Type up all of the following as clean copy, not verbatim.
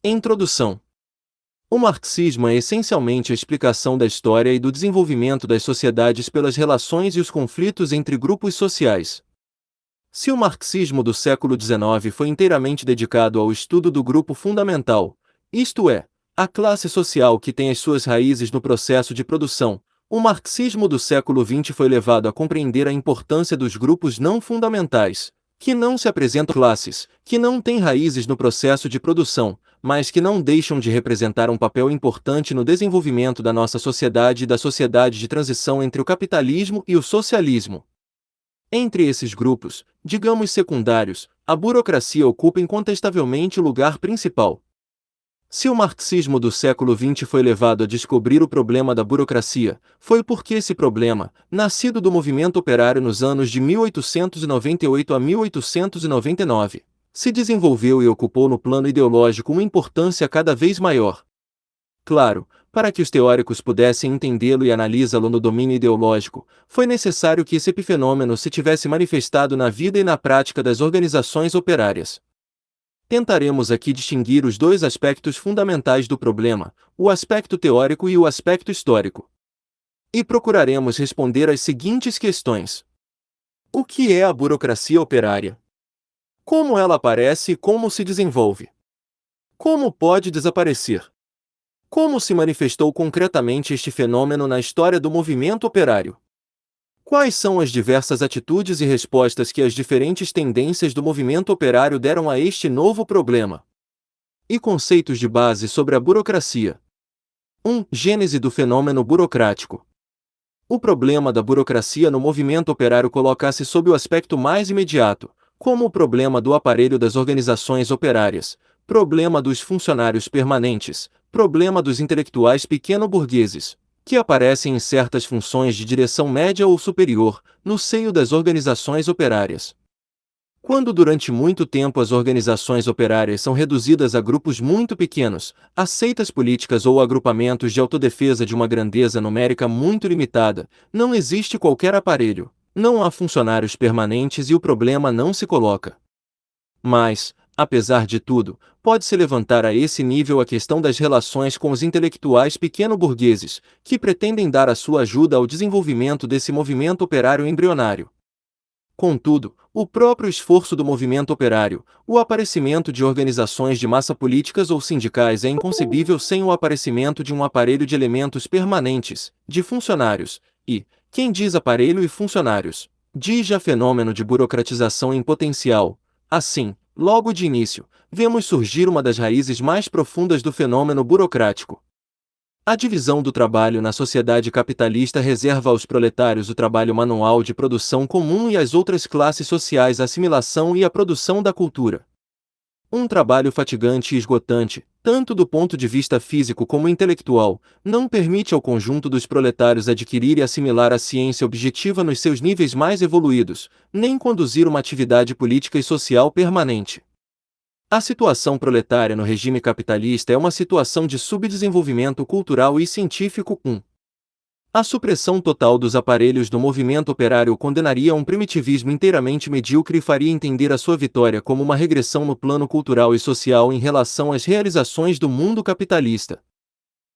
Introdução. O marxismo é essencialmente a explicação da história e do desenvolvimento das sociedades pelas relações e os conflitos entre grupos sociais. Se o marxismo do século XIX foi inteiramente dedicado ao estudo do grupo fundamental, isto é, a classe social que tem as suas raízes no processo de produção, o marxismo do século XX foi levado a compreender a importância dos grupos não fundamentais, que não se apresentam classes, que não têm raízes no processo de produção, mas que não deixam de representar um papel importante no desenvolvimento da nossa sociedade e da sociedade de transição entre o capitalismo e o socialismo. Entre esses grupos, digamos secundários, a burocracia ocupa incontestavelmente o lugar principal. Se o marxismo do século XX foi levado a descobrir o problema da burocracia, foi porque esse problema, nascido do movimento operário nos anos de 1898 a 1899, se desenvolveu e ocupou no plano ideológico uma importância cada vez maior. Claro, para que os teóricos pudessem entendê-lo e analisá-lo no domínio ideológico, foi necessário que esse epifenômeno se tivesse manifestado na vida e na prática das organizações operárias. Tentaremos aqui distinguir os dois aspectos fundamentais do problema, o aspecto teórico e o aspecto histórico. E procuraremos responder às seguintes questões. O que é a burocracia operária? Como ela aparece e como se desenvolve? Como pode desaparecer? Como se manifestou concretamente este fenômeno na história do movimento operário? Quais são as diversas atitudes e respostas que as diferentes tendências do movimento operário deram a este novo problema? E conceitos de base sobre a burocracia. 1. Gênese do fenômeno burocrático. O problema da burocracia no movimento operário coloca-se sob o aspecto mais imediato, como o problema do aparelho das organizações operárias, problema dos funcionários permanentes, problema dos intelectuais pequeno-burgueses, que aparecem em certas funções de direção média ou superior, no seio das organizações operárias. Quando durante muito tempo as organizações operárias são reduzidas a grupos muito pequenos, a seitas políticas ou agrupamentos de autodefesa de uma grandeza numérica muito limitada, não existe qualquer aparelho, não há funcionários permanentes e o problema não se coloca. Mas, apesar de tudo, pode-se levantar a esse nível a questão das relações com os intelectuais pequeno-burgueses, que pretendem dar a sua ajuda ao desenvolvimento desse movimento operário embrionário. Contudo, o próprio esforço do movimento operário, o aparecimento de organizações de massa políticas ou sindicais é inconcebível sem o aparecimento de um aparelho de elementos permanentes, de funcionários, e, quem diz aparelho e funcionários, diz já fenômeno de burocratização em potencial. Assim, logo de início, vemos surgir uma das raízes mais profundas do fenômeno burocrático. A divisão do trabalho na sociedade capitalista reserva aos proletários o trabalho manual de produção comum e às outras classes sociais a assimilação e a produção da cultura. Um trabalho fatigante e esgotante, tanto do ponto de vista físico como intelectual, não permite ao conjunto dos proletários adquirir e assimilar a ciência objetiva nos seus níveis mais evoluídos, nem conduzir uma atividade política e social permanente. A situação proletária no regime capitalista é uma situação de subdesenvolvimento cultural e científico. A supressão total dos aparelhos do movimento operário condenaria um primitivismo inteiramente medíocre e faria entender a sua vitória como uma regressão no plano cultural e social em relação às realizações do mundo capitalista.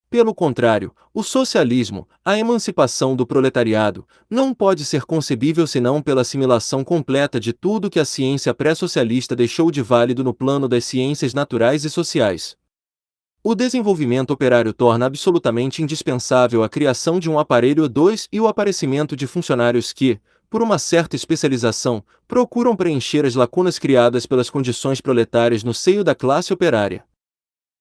Pelo contrário, o socialismo, a emancipação do proletariado, não pode ser concebível senão pela assimilação completa de tudo que a ciência pré-socialista deixou de válido no plano das ciências naturais e sociais. O desenvolvimento operário torna absolutamente indispensável a criação de um aparelho 2 e o aparecimento de funcionários que, por uma certa especialização, procuram preencher as lacunas criadas pelas condições proletárias no seio da classe operária.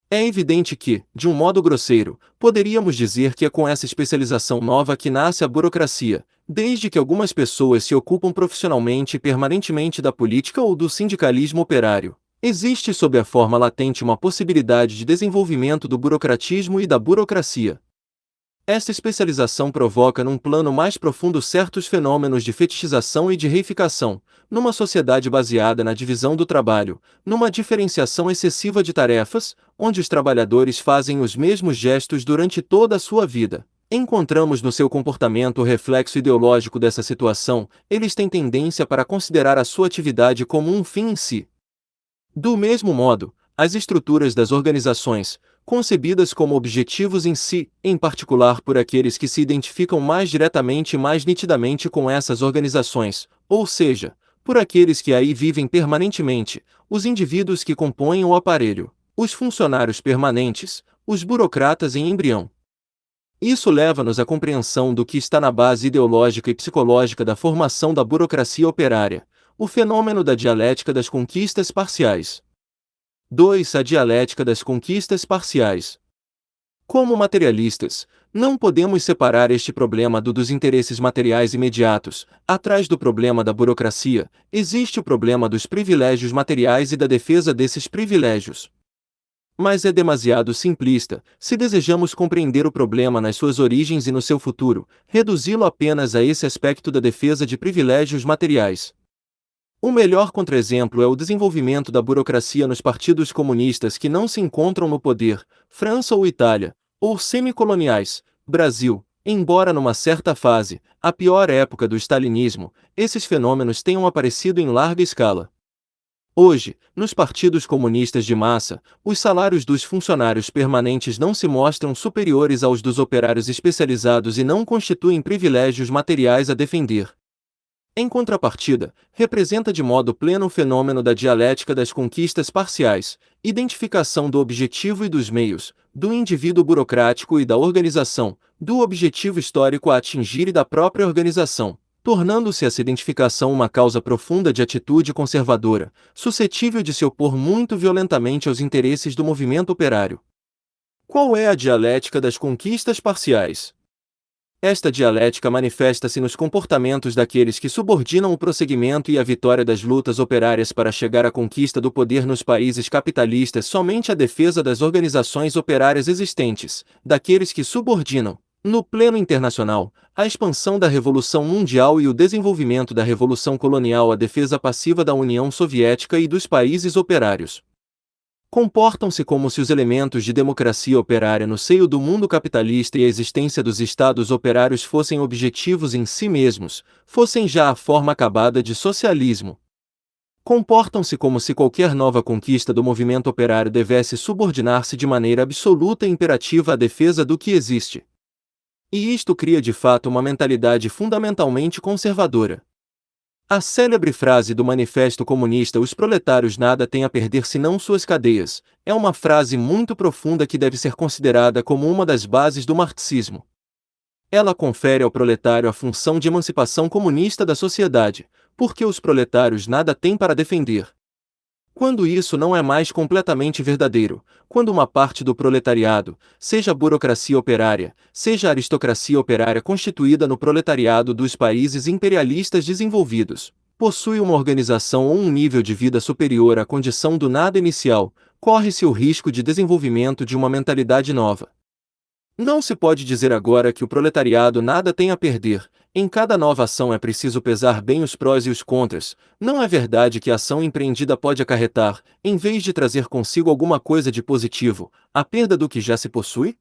É evidente que, de um modo grosseiro, poderíamos dizer que é com essa especialização nova que nasce a burocracia, desde que algumas pessoas se ocupam profissionalmente e permanentemente da política ou do sindicalismo operário. Existe sob a forma latente uma possibilidade de desenvolvimento do burocratismo e da burocracia. Esta especialização provoca num plano mais profundo certos fenômenos de fetichização e de reificação, numa sociedade baseada na divisão do trabalho, numa diferenciação excessiva de tarefas, onde os trabalhadores fazem os mesmos gestos durante toda a sua vida. Encontramos no seu comportamento o reflexo ideológico dessa situação, eles têm tendência para considerar a sua atividade como um fim em si. Do mesmo modo, as estruturas das organizações, concebidas como objetivos em si, em particular por aqueles que se identificam mais diretamente e mais nitidamente com essas organizações, ou seja, por aqueles que aí vivem permanentemente, os indivíduos que compõem o aparelho, os funcionários permanentes, os burocratas em embrião. Isso leva-nos à compreensão do que está na base ideológica e psicológica da formação da burocracia operária, o fenômeno da dialética das conquistas parciais. 2. A dialética das conquistas parciais. Como materialistas, não podemos separar este problema dos interesses materiais imediatos. Atrás do problema da burocracia, existe o problema dos privilégios materiais e da defesa desses privilégios. Mas é demasiado simplista, se desejamos compreender o problema nas suas origens e no seu futuro, reduzi-lo apenas a esse aspecto da defesa de privilégios materiais. O melhor contraexemplo é o desenvolvimento da burocracia nos partidos comunistas que não se encontram no poder, França ou Itália, ou semicoloniais, Brasil, embora numa certa fase, a pior época do stalinismo, esses fenômenos tenham aparecido em larga escala. Hoje, nos partidos comunistas de massa, os salários dos funcionários permanentes não se mostram superiores aos dos operários especializados e não constituem privilégios materiais a defender. Em contrapartida, representa de modo pleno o fenômeno da dialética das conquistas parciais, identificação do objetivo e dos meios, do indivíduo burocrático e da organização, do objetivo histórico a atingir e da própria organização, tornando-se essa identificação uma causa profunda de atitude conservadora, suscetível de se opor muito violentamente aos interesses do movimento operário. Qual é a dialética das conquistas parciais? Esta dialética manifesta-se nos comportamentos daqueles que subordinam o prosseguimento e a vitória das lutas operárias para chegar à conquista do poder nos países capitalistas somente à defesa das organizações operárias existentes, daqueles que subordinam, no plano internacional, a expansão da Revolução Mundial e o desenvolvimento da Revolução Colonial à defesa passiva da União Soviética e dos países operários. Comportam-se como se os elementos de democracia operária no seio do mundo capitalista e a existência dos estados operários fossem objetivos em si mesmos, fossem já a forma acabada de socialismo. Comportam-se como se qualquer nova conquista do movimento operário devesse subordinar-se de maneira absoluta e imperativa à defesa do que existe. E isto cria de fato uma mentalidade fundamentalmente conservadora. A célebre frase do Manifesto Comunista "Os proletários nada têm a perder senão suas cadeias", é uma frase muito profunda que deve ser considerada como uma das bases do marxismo. Ela confere ao proletário a função de emancipação comunista da sociedade, porque os proletários nada têm para defender. Quando isso não é mais completamente verdadeiro, quando uma parte do proletariado, seja a burocracia operária, seja a aristocracia operária constituída no proletariado dos países imperialistas desenvolvidos, possui uma organização ou um nível de vida superior à condição do nada inicial, corre-se o risco de desenvolvimento de uma mentalidade nova. Não se pode dizer agora que o proletariado nada tem a perder. Em cada nova ação é preciso pesar bem os prós e os contras. Não é verdade que a ação empreendida pode acarretar, em vez de trazer consigo alguma coisa de positivo, a perda do que já se possui?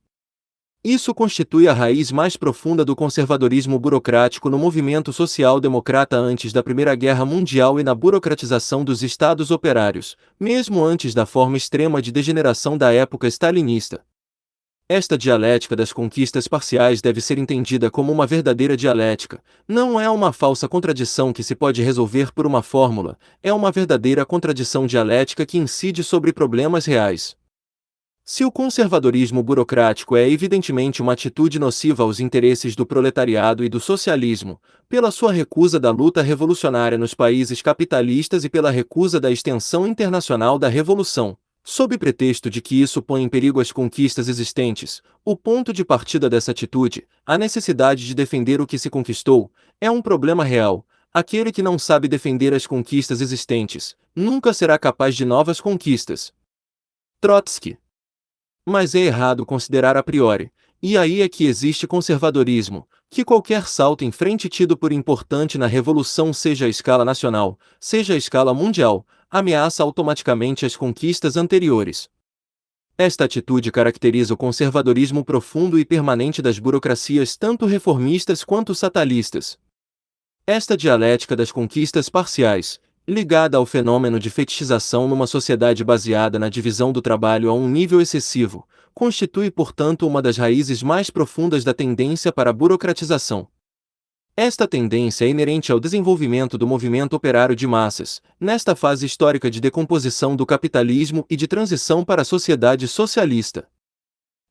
Isso constitui a raiz mais profunda do conservadorismo burocrático no movimento social-democrata antes da Primeira Guerra Mundial e na burocratização dos estados operários, mesmo antes da forma extrema de degeneração da época stalinista. Esta dialética das conquistas parciais deve ser entendida como uma verdadeira dialética, não é uma falsa contradição que se pode resolver por uma fórmula, é uma verdadeira contradição dialética que incide sobre problemas reais. Se o conservadorismo burocrático é evidentemente uma atitude nociva aos interesses do proletariado e do socialismo, pela sua recusa da luta revolucionária nos países capitalistas e pela recusa da extensão internacional da revolução, sob pretexto de que isso põe em perigo as conquistas existentes, o ponto de partida dessa atitude, a necessidade de defender o que se conquistou, é um problema real. Aquele que não sabe defender as conquistas existentes, nunca será capaz de novas conquistas. Trotsky. Mas é errado considerar a priori, e aí é que existe conservadorismo, que qualquer salto em frente tido por importante na revolução, seja a escala nacional, seja a escala mundial, ameaça automaticamente as conquistas anteriores. Esta atitude caracteriza o conservadorismo profundo e permanente das burocracias tanto reformistas quanto fatalistas. Esta dialética das conquistas parciais, ligada ao fenômeno de fetichização numa sociedade baseada na divisão do trabalho a um nível excessivo, constitui, portanto, uma das raízes mais profundas da tendência para a burocratização. Esta tendência é inerente ao desenvolvimento do movimento operário de massas, nesta fase histórica de decomposição do capitalismo e de transição para a sociedade socialista.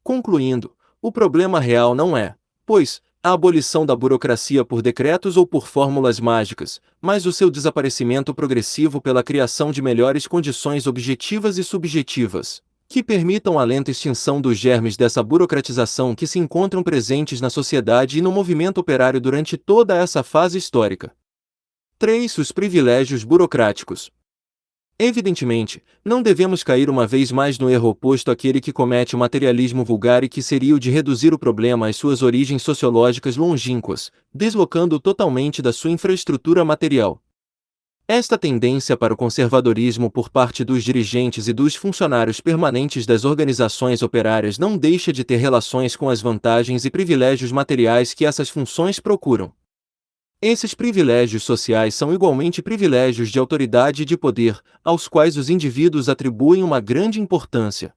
Concluindo, o problema real não é, pois, a abolição da burocracia por decretos ou por fórmulas mágicas, mas o seu desaparecimento progressivo pela criação de melhores condições objetivas e subjetivas, que permitam a lenta extinção dos germes dessa burocratização que se encontram presentes na sociedade e no movimento operário durante toda essa fase histórica. 3. Os privilégios burocráticos. Evidentemente, não devemos cair uma vez mais no erro oposto àquele que comete o materialismo vulgar e que seria o de reduzir o problema às suas origens sociológicas longínquas, deslocando-o totalmente da sua infraestrutura material. Esta tendência para o conservadorismo por parte dos dirigentes e dos funcionários permanentes das organizações operárias não deixa de ter relações com as vantagens e privilégios materiais que essas funções procuram. Esses privilégios sociais são igualmente privilégios de autoridade e de poder, aos quais os indivíduos atribuem uma grande importância.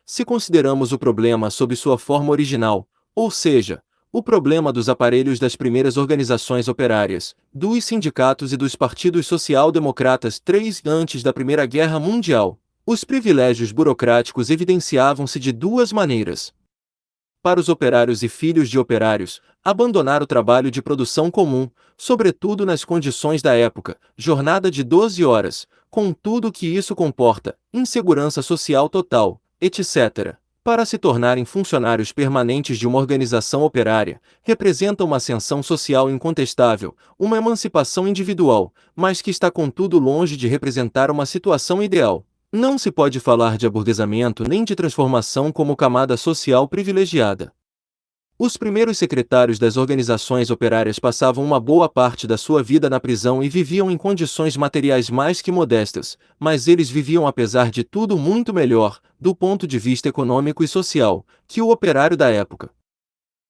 Se consideramos o problema sob sua forma original, ou seja, o problema dos aparelhos das primeiras organizações operárias, dos sindicatos e dos partidos social-democratas 3 antes da Primeira Guerra Mundial, os privilégios burocráticos evidenciavam-se de duas maneiras. Para os operários e filhos de operários, abandonar o trabalho de produção comum, sobretudo nas condições da época, jornada de 12 horas, com tudo o que isso comporta, insegurança social total, etc., para se tornarem funcionários permanentes de uma organização operária, representa uma ascensão social incontestável, uma emancipação individual, mas que está contudo longe de representar uma situação ideal. Não se pode falar de aburguesamento nem de transformação como camada social privilegiada. Os primeiros secretários das organizações operárias passavam uma boa parte da sua vida na prisão e viviam em condições materiais mais que modestas, mas eles viviam apesar de tudo muito melhor, do ponto de vista econômico e social, que o operário da época.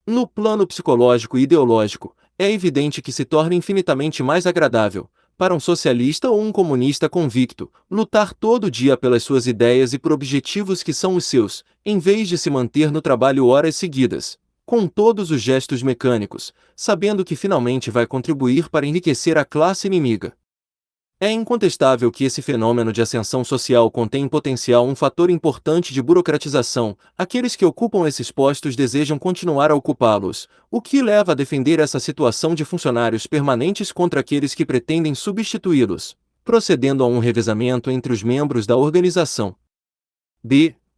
No plano psicológico e ideológico, é evidente que se torna infinitamente mais agradável, para um socialista ou um comunista convicto, lutar todo dia pelas suas ideias e por objetivos que são os seus, em vez de se manter no trabalho horas seguidas, com todos os gestos mecânicos, sabendo que finalmente vai contribuir para enriquecer a classe inimiga. É incontestável que esse fenômeno de ascensão social contém em potencial um fator importante de burocratização. Aqueles que ocupam esses postos desejam continuar a ocupá-los, o que leva a defender essa situação de funcionários permanentes contra aqueles que pretendem substituí-los, procedendo a um revezamento entre os membros da organização.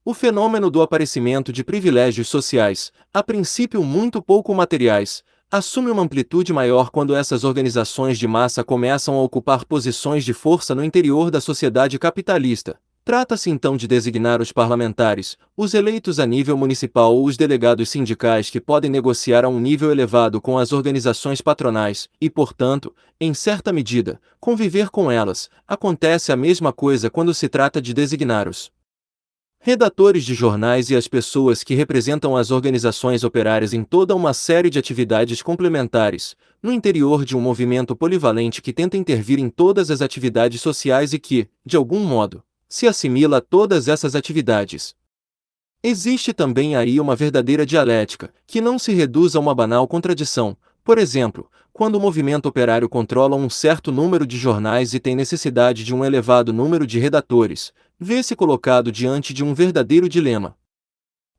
O fenômeno do aparecimento de privilégios sociais, a princípio muito pouco materiais, assume uma amplitude maior quando essas organizações de massa começam a ocupar posições de força no interior da sociedade capitalista. Trata-se então de designar os parlamentares, os eleitos a nível municipal ou os delegados sindicais que podem negociar a um nível elevado com as organizações patronais e, portanto, em certa medida, conviver com elas. Acontece a mesma coisa quando se trata de designar os redatores de jornais e as pessoas que representam as organizações operárias em toda uma série de atividades complementares, no interior de um movimento polivalente que tenta intervir em todas as atividades sociais e que, de algum modo, se assimila a todas essas atividades. Existe também aí uma verdadeira dialética, que não se reduz a uma banal contradição. Por exemplo, quando o movimento operário controla um certo número de jornais e tem necessidade de um elevado número de redatores, vê-se colocado diante de um verdadeiro dilema.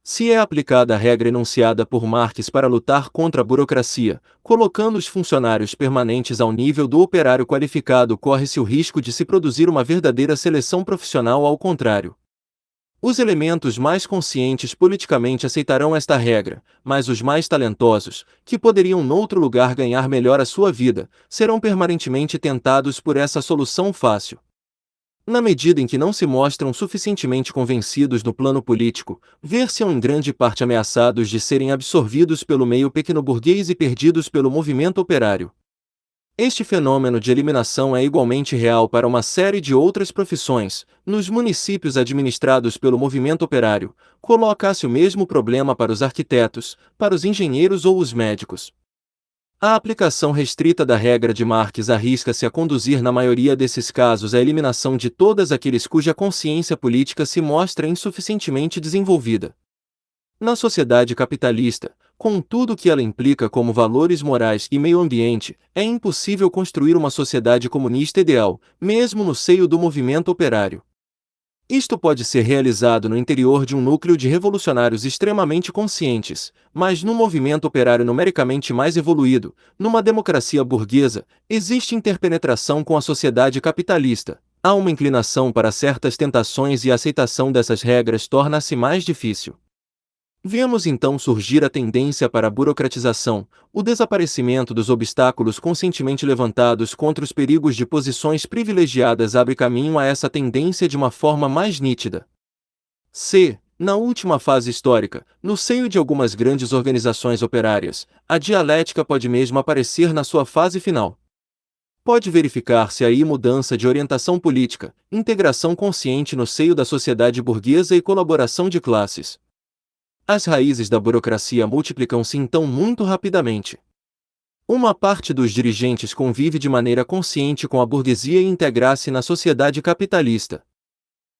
Se é aplicada a regra enunciada por Marx para lutar contra a burocracia, colocando os funcionários permanentes ao nível do operário qualificado, corre-se o risco de se produzir uma verdadeira seleção profissional ao contrário. Os elementos mais conscientes politicamente aceitarão esta regra, mas os mais talentosos, que poderiam noutro lugar ganhar melhor a sua vida, serão permanentemente tentados por essa solução fácil. Na medida em que não se mostram suficientemente convencidos no plano político, ver-se-ão em grande parte ameaçados de serem absorvidos pelo meio pequeno-burguês e perdidos pelo movimento operário. Este fenômeno de eliminação é igualmente real para uma série de outras profissões. Nos municípios administrados pelo movimento operário, coloca-se o mesmo problema para os arquitetos, para os engenheiros ou os médicos. A aplicação restrita da regra de Marx arrisca-se a conduzir na maioria desses casos à eliminação de todos aqueles cuja consciência política se mostra insuficientemente desenvolvida. Na sociedade capitalista, com tudo o que ela implica como valores morais e meio ambiente, é impossível construir uma sociedade comunista ideal, mesmo no seio do movimento operário. Isto pode ser realizado no interior de um núcleo de revolucionários extremamente conscientes, mas num movimento operário numericamente mais evoluído, numa democracia burguesa, existe interpenetração com a sociedade capitalista. Há uma inclinação para certas tentações e a aceitação dessas regras torna-se mais difícil. Vemos então surgir a tendência para a burocratização, o desaparecimento dos obstáculos conscientemente levantados contra os perigos de posições privilegiadas abre caminho a essa tendência de uma forma mais nítida. Na última fase histórica, no seio de algumas grandes organizações operárias, a dialética pode mesmo aparecer na sua fase final. Pode verificar-se aí mudança de orientação política, integração consciente no seio da sociedade burguesa e colaboração de classes. As raízes da burocracia multiplicam-se então muito rapidamente. Uma parte dos dirigentes convive de maneira consciente com a burguesia e integra-se na sociedade capitalista.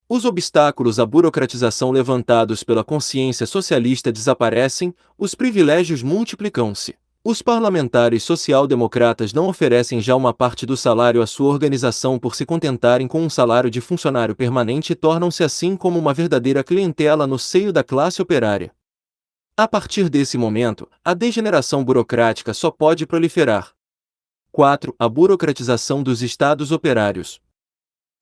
Os obstáculos à burocratização levantados pela consciência socialista desaparecem, os privilégios multiplicam-se. Os parlamentares social-democratas não oferecem já uma parte do salário à sua organização por se contentarem com um salário de funcionário permanente e tornam-se assim como uma verdadeira clientela no seio da classe operária. A partir desse momento, a degeneração burocrática só pode proliferar. 4. A burocratização dos estados operários.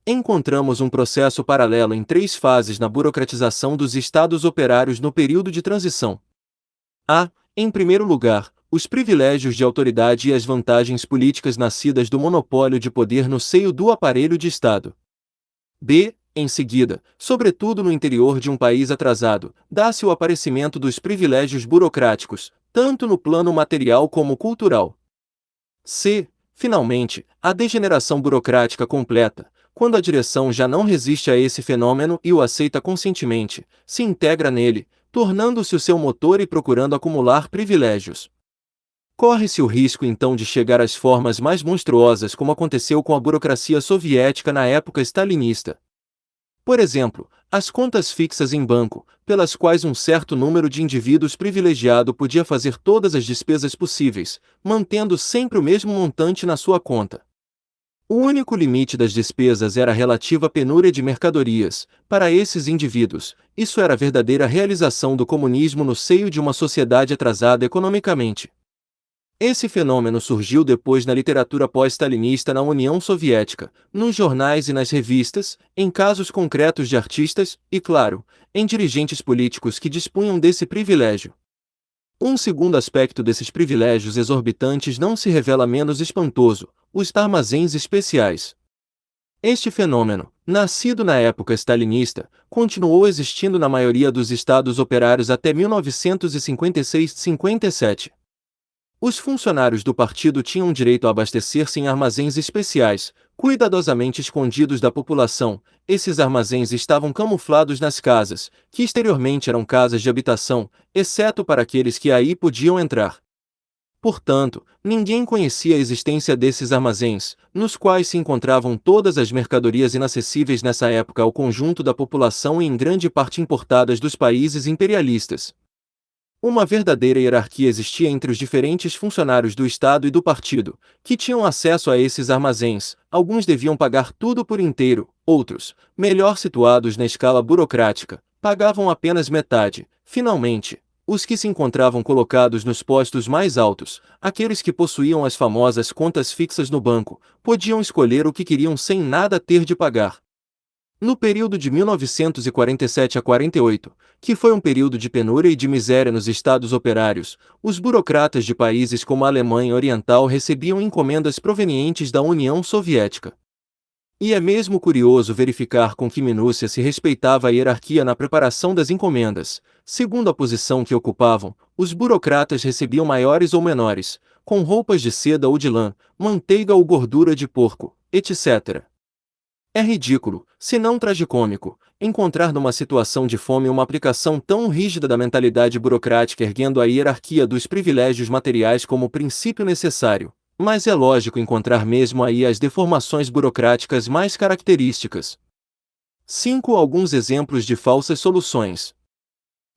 Encontramos um processo paralelo em 3 fases na burocratização dos estados operários no período de transição. Em primeiro lugar, os privilégios de autoridade e as vantagens políticas nascidas do monopólio de poder no seio do aparelho de Estado. Em seguida, sobretudo no interior de um país atrasado, dá-se o aparecimento dos privilégios burocráticos, tanto no plano material como cultural. Finalmente, a degeneração burocrática completa, quando a direção já não resiste a esse fenômeno e o aceita conscientemente, se integra nele, tornando-se o seu motor e procurando acumular privilégios. Corre-se o risco então de chegar às formas mais monstruosas como aconteceu com a burocracia soviética na época stalinista. Por exemplo, as contas fixas em banco, pelas quais um certo número de indivíduos privilegiado podia fazer todas as despesas possíveis, mantendo sempre o mesmo montante na sua conta. O único limite das despesas era a relativa penúria de mercadorias. Para esses indivíduos, isso era a verdadeira realização do comunismo no seio de uma sociedade atrasada economicamente. Esse fenômeno surgiu depois na literatura pós-stalinista na União Soviética, nos jornais e nas revistas, em casos concretos de artistas e, claro, em dirigentes políticos que dispunham desse privilégio. Um segundo aspecto desses privilégios exorbitantes não se revela menos espantoso: os armazéns especiais. Este fenômeno, nascido na época stalinista, continuou existindo na maioria dos estados operários até 1956-57. Os funcionários do partido tinham direito a abastecer-se em armazéns especiais, cuidadosamente escondidos da população. Esses armazéns estavam camuflados nas casas, que exteriormente eram casas de habitação, exceto para aqueles que aí podiam entrar. Portanto, ninguém conhecia a existência desses armazéns, nos quais se encontravam todas as mercadorias inacessíveis nessa época ao conjunto da população e em grande parte importadas dos países imperialistas. Uma verdadeira hierarquia existia entre os diferentes funcionários do Estado e do partido, que tinham acesso a esses armazéns. Alguns deviam pagar tudo por inteiro, outros, melhor situados na escala burocrática, pagavam apenas metade. Finalmente, os que se encontravam colocados nos postos mais altos, aqueles que possuíam as famosas contas fixas no banco, podiam escolher o que queriam sem nada ter de pagar. No período de 1947 a 48, que foi um período de penúria e de miséria nos estados operários, os burocratas de países como a Alemanha Oriental recebiam encomendas provenientes da União Soviética. E é mesmo curioso verificar com que minúcia se respeitava a hierarquia na preparação das encomendas. Segundo a posição que ocupavam, os burocratas recebiam maiores ou menores, com roupas de seda ou de lã, manteiga ou gordura de porco, etc. É ridículo, se não tragicômico, encontrar numa situação de fome uma aplicação tão rígida da mentalidade burocrática erguendo a hierarquia dos privilégios materiais como princípio necessário, mas é lógico encontrar mesmo aí as deformações burocráticas mais características. 5. Alguns exemplos de falsas soluções.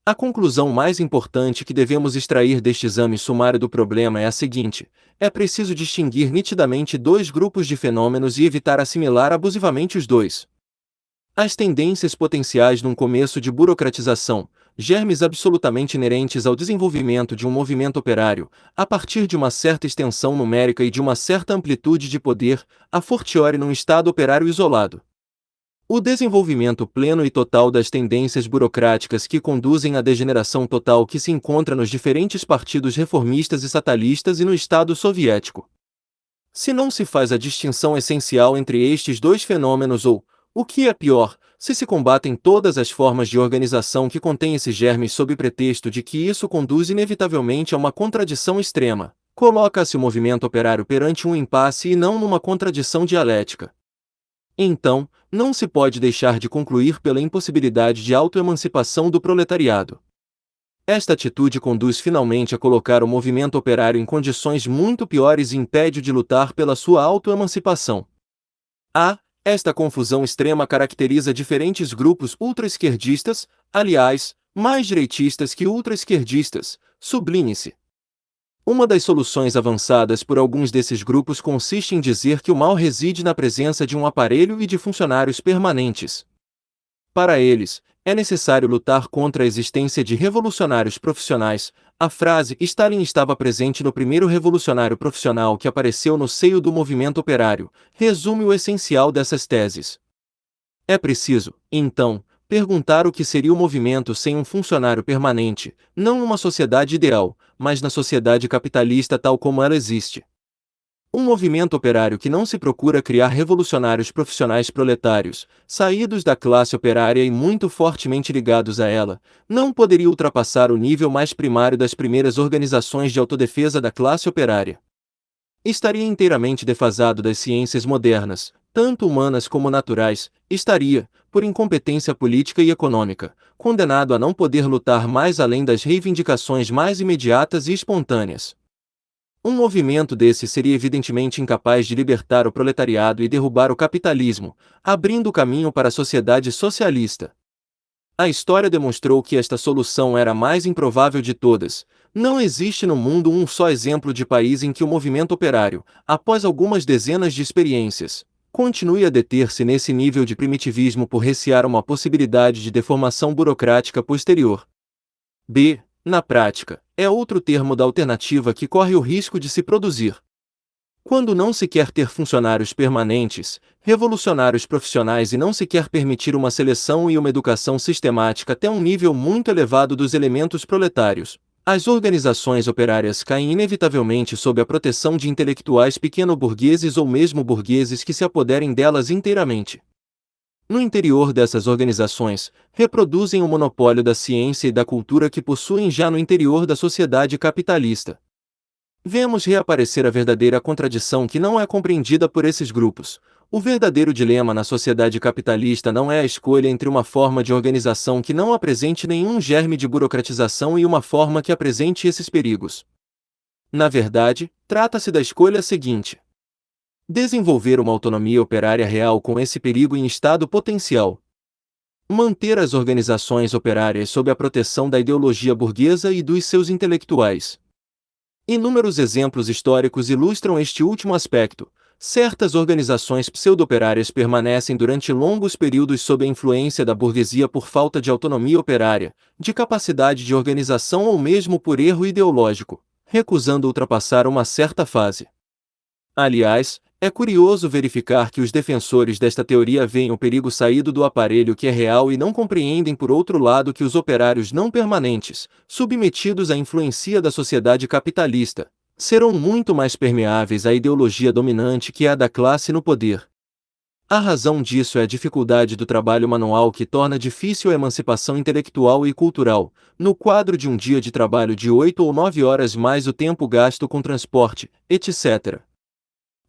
A conclusão mais importante que devemos extrair deste exame sumário do problema é a seguinte: é preciso distinguir nitidamente dois grupos de fenômenos e evitar assimilar abusivamente os dois. As tendências potenciais num começo de burocratização, germes absolutamente inerentes ao desenvolvimento de um movimento operário, a partir de uma certa extensão numérica e de uma certa amplitude de poder, a fortiori num estado operário isolado. O desenvolvimento pleno e total das tendências burocráticas que conduzem à degeneração total que se encontra nos diferentes partidos reformistas e statalistas e no Estado soviético. Se não se faz a distinção essencial entre estes dois fenômenos ou, o que é pior, se combatem todas as formas de organização que contêm esses germes sob pretexto de que isso conduz inevitavelmente a uma contradição extrema, coloca-se o movimento operário perante um impasse e não numa contradição dialética. Então, não se pode deixar de concluir pela impossibilidade de autoemancipação do proletariado. Esta atitude conduz finalmente a colocar o movimento operário em condições muito piores e impede-o de lutar pela sua autoemancipação. Esta confusão extrema caracteriza diferentes grupos ultra-esquerdistas, aliás, mais direitistas que ultra-esquerdistas, sublinhe-se. Uma das soluções avançadas por alguns desses grupos consiste em dizer que o mal reside na presença de um aparelho e de funcionários permanentes. Para eles, é necessário lutar contra a existência de revolucionários profissionais. A frase Stalin estava presente no primeiro revolucionário profissional que apareceu no seio do movimento operário, resume o essencial dessas teses. É preciso, então, perguntar o que seria o movimento sem um funcionário permanente, não numa sociedade ideal, mas na sociedade capitalista tal como ela existe. Um movimento operário que não se procura criar revolucionários profissionais proletários, saídos da classe operária e muito fortemente ligados a ela, não poderia ultrapassar o nível mais primário das primeiras organizações de autodefesa da classe operária. Estaria inteiramente defasado das ciências modernas, tanto humanas como naturais, estaria, por incompetência política e econômica, condenado a não poder lutar mais além das reivindicações mais imediatas e espontâneas. Um movimento desse seria evidentemente incapaz de libertar o proletariado e derrubar o capitalismo, abrindo o caminho para a sociedade socialista. A história demonstrou que esta solução era a mais improvável de todas. Não existe no mundo um só exemplo de país em que o movimento operário, após algumas dezenas de experiências, continue a deter-se nesse nível de primitivismo por recear uma possibilidade de deformação burocrática posterior. Na prática, é outro termo da alternativa que corre o risco de se produzir. Quando não se quer ter funcionários permanentes, revolucionários profissionais e não se quer permitir uma seleção e uma educação sistemática até um nível muito elevado dos elementos proletários, as organizações operárias caem inevitavelmente sob a proteção de intelectuais pequeno-burgueses ou mesmo burgueses que se apoderem delas inteiramente. No interior dessas organizações, reproduzem o monopólio da ciência e da cultura que possuem já no interior da sociedade capitalista. Vemos reaparecer a verdadeira contradição que não é compreendida por esses grupos. O verdadeiro dilema na sociedade capitalista não é a escolha entre uma forma de organização que não apresente nenhum germe de burocratização e uma forma que apresente esses perigos. Na verdade, trata-se da escolha seguinte: desenvolver uma autonomia operária real com esse perigo em estado potencial. Manter as organizações operárias sob a proteção da ideologia burguesa e dos seus intelectuais. Inúmeros exemplos históricos ilustram este último aspecto. Certas organizações pseudo-operárias permanecem durante longos períodos sob a influência da burguesia por falta de autonomia operária, de capacidade de organização ou mesmo por erro ideológico, recusando ultrapassar uma certa fase. Aliás, é curioso verificar que os defensores desta teoria veem o perigo saído do aparelho que é real e não compreendem por outro lado que os operários não permanentes, submetidos à influência da sociedade capitalista, serão muito mais permeáveis à ideologia dominante que a da classe no poder. A razão disso é a dificuldade do trabalho manual que torna difícil a emancipação intelectual e cultural, no quadro de um dia de trabalho de 8 ou 9 horas mais o tempo gasto com transporte, etc.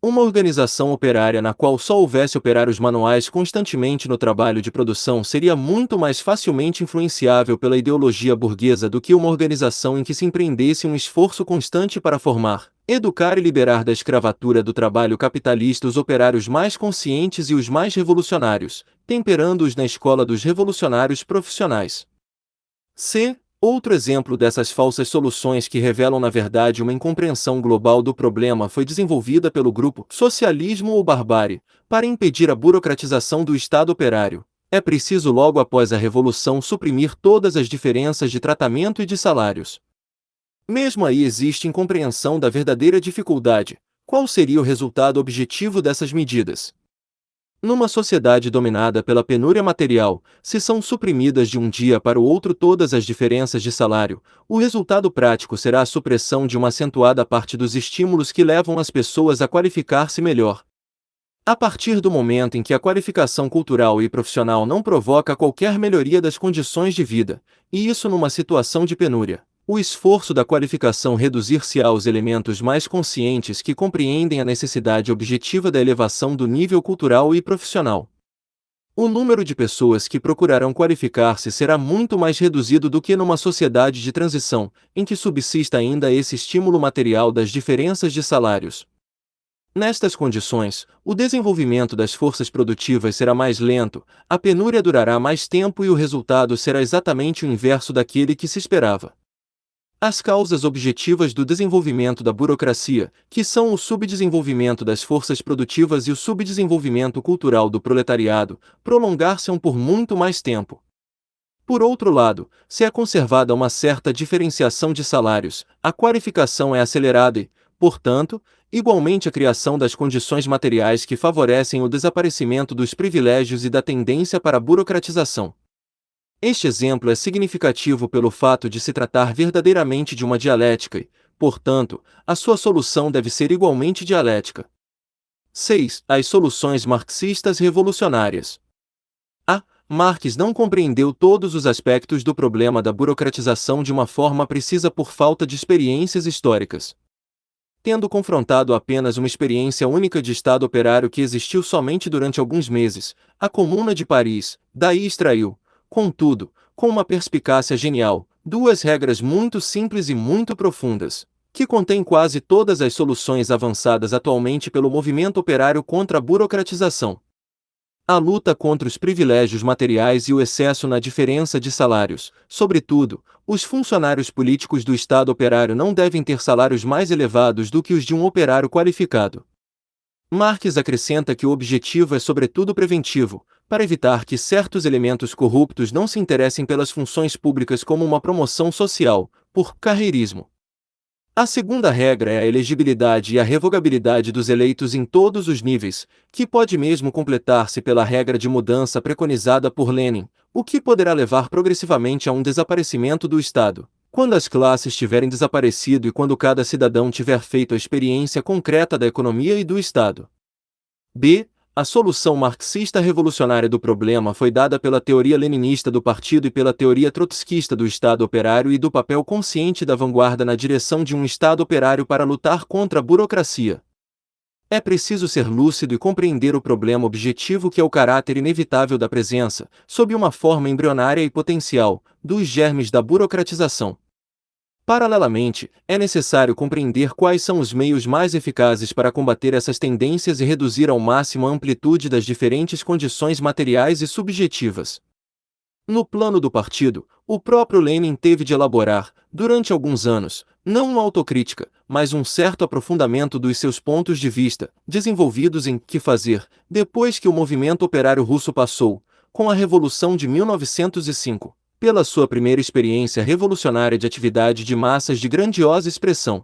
Uma organização operária na qual só houvesse operários manuais constantemente no trabalho de produção seria muito mais facilmente influenciável pela ideologia burguesa do que uma organização em que se empreendesse um esforço constante para formar, educar e liberar da escravatura do trabalho capitalista os operários mais conscientes e os mais revolucionários, temperando-os na escola dos revolucionários profissionais. Outro exemplo dessas falsas soluções que revelam na verdade uma incompreensão global do problema foi desenvolvida pelo grupo Socialismo ou Barbárie, para impedir a burocratização do Estado operário. É preciso logo após a Revolução suprimir todas as diferenças de tratamento e de salários. Mesmo aí existe incompreensão da verdadeira dificuldade. Qual seria o resultado objetivo dessas medidas? Numa sociedade dominada pela penúria material, se são suprimidas de um dia para o outro todas as diferenças de salário, o resultado prático será a supressão de uma acentuada parte dos estímulos que levam as pessoas a qualificar-se melhor. A partir do momento em que a qualificação cultural e profissional não provoca qualquer melhoria das condições de vida, e isso numa situação de penúria, o esforço da qualificação reduzir-se-á aos elementos mais conscientes que compreendem a necessidade objetiva da elevação do nível cultural e profissional. O número de pessoas que procurarão qualificar-se será muito mais reduzido do que numa sociedade de transição, em que subsista ainda esse estímulo material das diferenças de salários. Nestas condições, o desenvolvimento das forças produtivas será mais lento, a penúria durará mais tempo e o resultado será exatamente o inverso daquele que se esperava. As causas objetivas do desenvolvimento da burocracia, que são o subdesenvolvimento das forças produtivas e o subdesenvolvimento cultural do proletariado, prolongar-se-ão por muito mais tempo. Por outro lado, se é conservada uma certa diferenciação de salários, a qualificação é acelerada e, portanto, igualmente a criação das condições materiais que favorecem o desaparecimento dos privilégios e da tendência para a burocratização. Este exemplo é significativo pelo fato de se tratar verdadeiramente de uma dialética e, portanto, a sua solução deve ser igualmente dialética. 6. As soluções marxistas revolucionárias. Marx não compreendeu todos os aspectos do problema da burocratização de uma forma precisa por falta de experiências históricas. Tendo confrontado apenas uma experiência única de Estado operário que existiu somente durante alguns meses, a Comuna de Paris, daí extraiu, contudo, com uma perspicácia genial, duas regras muito simples e muito profundas, que contêm quase todas as soluções avançadas atualmente pelo movimento operário contra a burocratização. A luta contra os privilégios materiais e o excesso na diferença de salários. Sobretudo, os funcionários políticos do Estado operário não devem ter salários mais elevados do que os de um operário qualificado. Marx acrescenta que o objetivo é sobretudo preventivo, para evitar que certos elementos corruptos não se interessem pelas funções públicas como uma promoção social, por carreirismo. A segunda regra é a elegibilidade e a revogabilidade dos eleitos em todos os níveis, que pode mesmo completar-se pela regra de mudança preconizada por Lenin, o que poderá levar progressivamente a um desaparecimento do Estado, quando as classes tiverem desaparecido e quando cada cidadão tiver feito a experiência concreta da economia e do Estado. A solução marxista revolucionária do problema foi dada pela teoria leninista do partido e pela teoria trotskista do Estado operário e do papel consciente da vanguarda na direção de um Estado operário para lutar contra a burocracia. É preciso ser lúcido e compreender o problema objetivo que é o caráter inevitável da presença, sob uma forma embrionária e potencial, dos germes da burocratização. Paralelamente, é necessário compreender quais são os meios mais eficazes para combater essas tendências e reduzir ao máximo a amplitude das diferentes condições materiais e subjetivas. No plano do partido, o próprio Lenin teve de elaborar, durante alguns anos, não uma autocrítica, mas um certo aprofundamento dos seus pontos de vista, desenvolvidos em Que Fazer, depois que o movimento operário russo passou, com a Revolução de 1905. Pela sua primeira experiência revolucionária de atividade de massas de grandiosa expressão.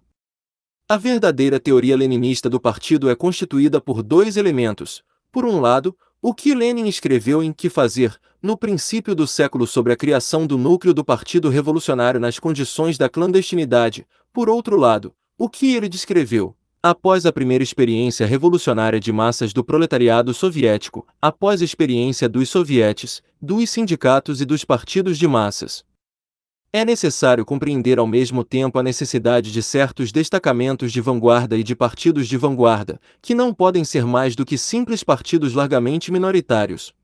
A verdadeira teoria leninista do partido é constituída por dois elementos. Por um lado, o que Lenin escreveu em Que Fazer, no princípio do século sobre a criação do núcleo do Partido Revolucionário nas condições da clandestinidade. Por outro lado, o que ele descreveu, após a primeira experiência revolucionária de massas do proletariado soviético, após a experiência dos sovietes, dos sindicatos e dos partidos de massas. É necessário compreender ao mesmo tempo a necessidade de certos destacamentos de vanguarda e de partidos de vanguarda, que não podem ser mais do que simples partidos largamente minoritários.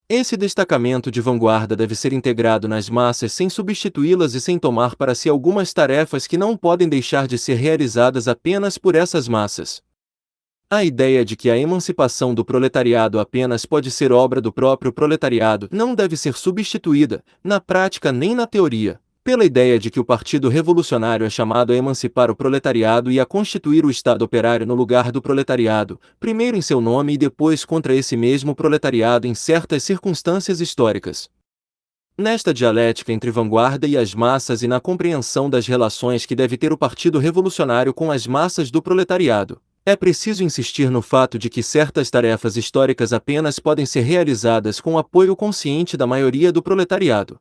Esse destacamento de vanguarda deve ser integrado nas massas sem substituí-las e sem tomar para si algumas tarefas que não podem deixar de ser realizadas apenas por essas massas. A ideia de que a emancipação do proletariado apenas pode ser obra do próprio proletariado não deve ser substituída, na prática nem na teoria, pela ideia de que o Partido Revolucionário é chamado a emancipar o proletariado e a constituir o Estado operário no lugar do proletariado, primeiro em seu nome e depois contra esse mesmo proletariado em certas circunstâncias históricas. Nesta dialética entre vanguarda e as massas e na compreensão das relações que deve ter o Partido Revolucionário com as massas do proletariado, é preciso insistir no fato de que certas tarefas históricas apenas podem ser realizadas com o apoio consciente da maioria do proletariado.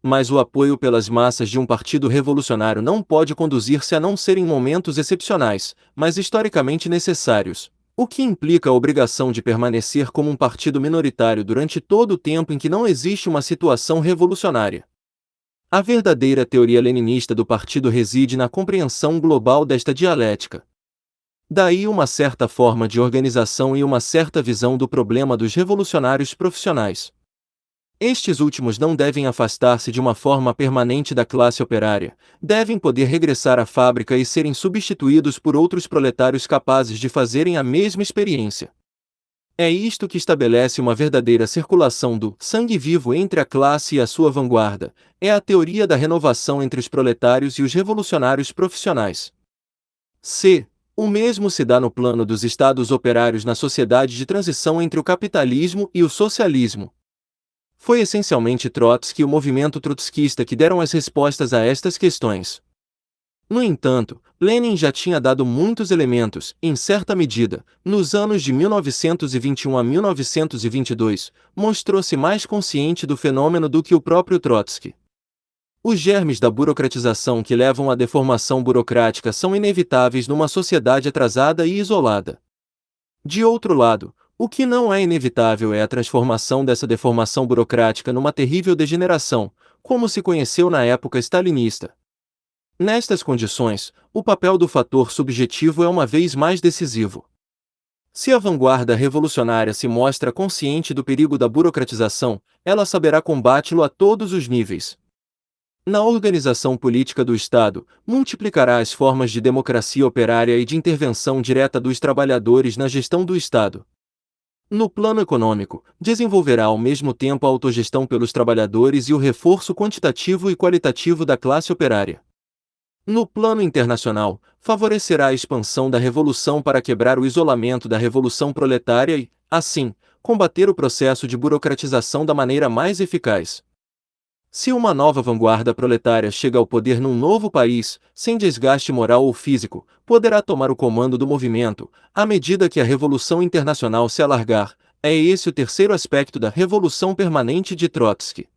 Mas o apoio pelas massas de um partido revolucionário não pode conduzir-se a não ser em momentos excepcionais, mas historicamente necessários, o que implica a obrigação de permanecer como um partido minoritário durante todo o tempo em que não existe uma situação revolucionária. A verdadeira teoria leninista do partido reside na compreensão global desta dialética. Daí uma certa forma de organização e uma certa visão do problema dos revolucionários profissionais. Estes últimos não devem afastar-se de uma forma permanente da classe operária, devem poder regressar à fábrica e serem substituídos por outros proletários capazes de fazerem a mesma experiência. É isto que estabelece uma verdadeira circulação do sangue vivo entre a classe e a sua vanguarda, é a teoria da renovação entre os proletários e os revolucionários profissionais. O mesmo se dá no plano dos estados operários na sociedade de transição entre o capitalismo e o socialismo. Foi essencialmente Trotsky e o movimento trotskista que deram as respostas a estas questões. No entanto, Lenin já tinha dado muitos elementos, em certa medida, nos anos de 1921 a 1922, mostrou-se mais consciente do fenômeno do que o próprio Trotsky. Os germes da burocratização que levam à deformação burocrática são inevitáveis numa sociedade atrasada e isolada. De outro lado, o que não é inevitável é a transformação dessa deformação burocrática numa terrível degeneração, como se conheceu na época stalinista. Nestas condições, o papel do fator subjetivo é uma vez mais decisivo. Se a vanguarda revolucionária se mostra consciente do perigo da burocratização, ela saberá combate-lo a todos os níveis. Na organização política do Estado, multiplicará as formas de democracia operária e de intervenção direta dos trabalhadores na gestão do Estado. No plano econômico, desenvolverá ao mesmo tempo a autogestão pelos trabalhadores e o reforço quantitativo e qualitativo da classe operária. No plano internacional, favorecerá a expansão da revolução para quebrar o isolamento da revolução proletária e, assim, combater o processo de burocratização da maneira mais eficaz. Se uma nova vanguarda proletária chega ao poder num novo país, sem desgaste moral ou físico, poderá tomar o comando do movimento, à medida que a revolução internacional se alargar. É esse o terceiro aspecto da revolução permanente de Trotsky.